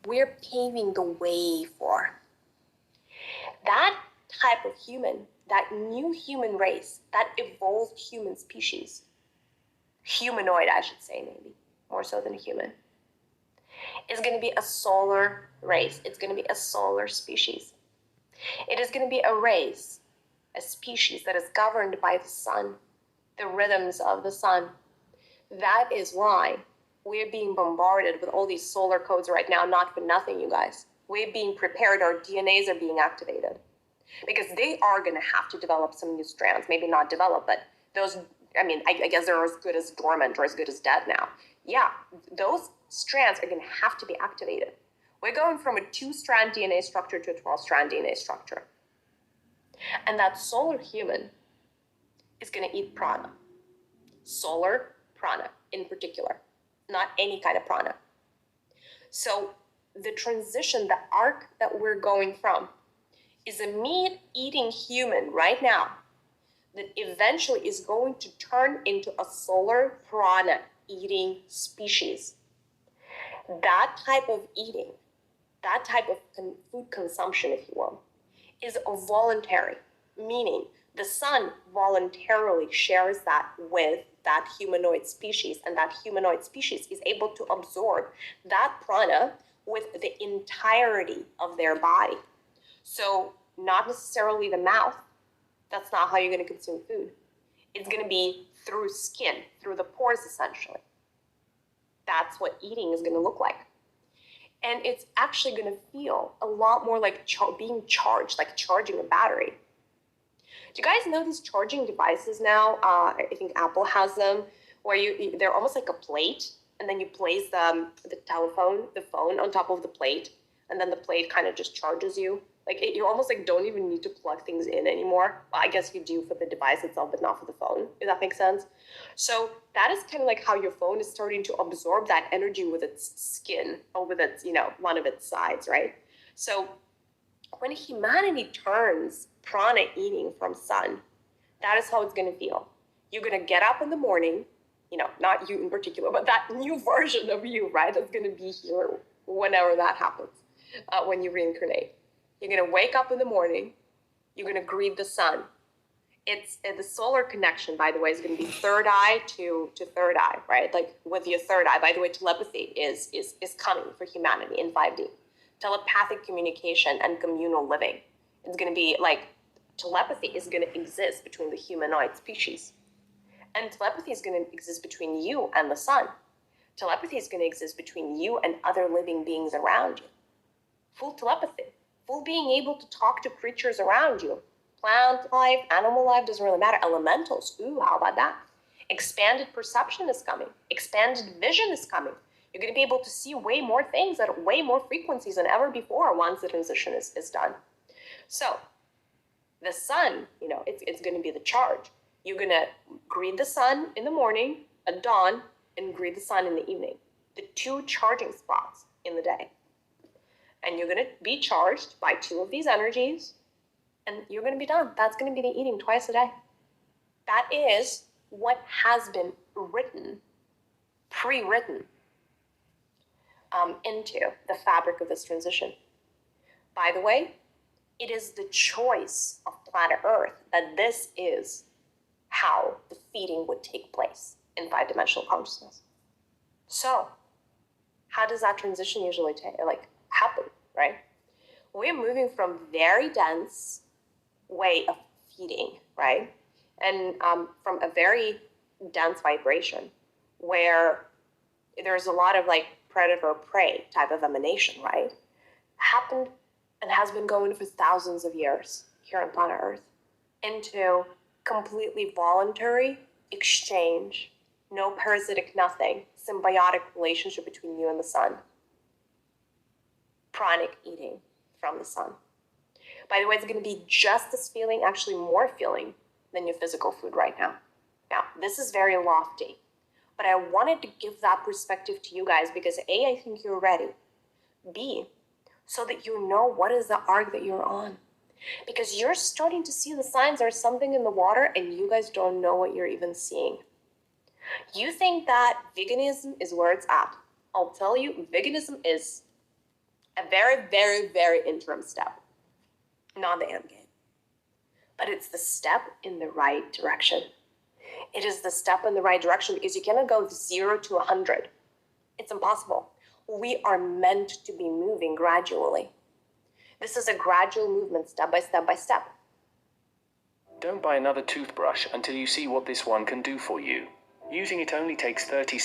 we're paving the way for. That type of human, that new human race, that evolved human species, humanoid, I should say, maybe, more so than human, is going to be a solar race. It's going to be a solar species. It is going to be a race, a species that is governed by the sun, the rhythms of the sun. That is why we're being bombarded with all these solar codes right now, not for nothing, you guys. We're being prepared, our DNAs are being activated. Because they are going to have to develop some new strands. Maybe not develop, but those, I guess they're as good as dormant or as good as dead now. Yeah, those strands are going to have to be activated. We're going from a 2-strand DNA structure to a 12-strand DNA structure. And that solar human is going to eat prana. Solar prana in particular, not any kind of prana. So the transition, the arc that we're going from is a meat-eating human right now that eventually is going to turn into a solar prana-eating species. That type of eating, that type of food consumption, if you will, is voluntary, meaning the sun voluntarily shares that with that humanoid species, and that humanoid species is able to absorb that prana with the entirety of their body. So not necessarily the mouth. That's not how you're going to consume food. It's going to be through skin, through the pores, essentially. That's what eating is going to look like. And it's actually going to feel a lot more like being charged, like charging a battery. Do you guys know these charging devices now? I think Apple has them, where they're almost like a plate, and then you place the phone on top of the plate, and then the plate kind of just charges you. Like you almost like don't even need to plug things in anymore. Well, I guess you do for the device itself, but not for the phone, if that makes sense. So that is kind of like how your phone is starting to absorb that energy with its skin, or with its, one of its sides, right? So when humanity turns prana eating from sun, that is how it's going to feel. You're going to get up in the morning, not you in particular, but that new version of you, right? That's going to be here whenever that happens, when you reincarnate. You're going to wake up in the morning. You're going to greet the sun. It's the solar connection, by the way, is going to be third eye to third eye, right? Like with your third eye. By the way, telepathy is coming for humanity in 5D. Telepathic communication and communal living. It's going to be like telepathy is going to exist between the humanoid species. And telepathy is going to exist between you and the sun. Telepathy is going to exist between you and other living beings around you. Full telepathy. Full being able to talk to creatures around you. Plant life, animal life, doesn't really matter. Elementals, ooh, how about that? Expanded perception is coming. Expanded vision is coming. You're going to be able to see way more things at way more frequencies than ever before once the transition is done. So the sun, it's going to be the charge. You're going to greet the sun in the morning, at dawn, and greet the sun in the evening. The 2 charging spots in the day. And you're going to be charged by 2 of these energies, and you're going to be done. That's going to be the eating twice a day. That is what has been written, pre-written, into the fabric of this transition. By the way, it is the choice of planet Earth that this is how the feeding would take place in 5-dimensional consciousness. So, how does that transition usually happen, right? We're moving from very dense way of feeding, right? And from a very dense vibration where there's a lot of predator-prey type of emanation, right? Happened and has been going for thousands of years here on planet Earth into completely voluntary exchange, no parasitic nothing, symbiotic relationship between you and the sun. Pranic eating from the sun. By the way, it's going to be just as feeling, actually more feeling than your physical food right now. Now, this is very lofty, but I wanted to give that perspective to you guys because A, I think you're ready. B, so that you know what is the arc that you're on. Because you're starting to see the signs there's something in the water and you guys don't know what you're even seeing. You think that veganism is where it's at. I'll tell you, veganism is A very, very, very interim step. Not the end game. But it's the step in the right direction. It is the step in the right direction because you cannot go 0 to 100. It's impossible. We are meant to be moving gradually. This is a gradual movement, step by step by step. Don't buy another toothbrush until you see what this one can do for you. Using it only takes 30 seconds.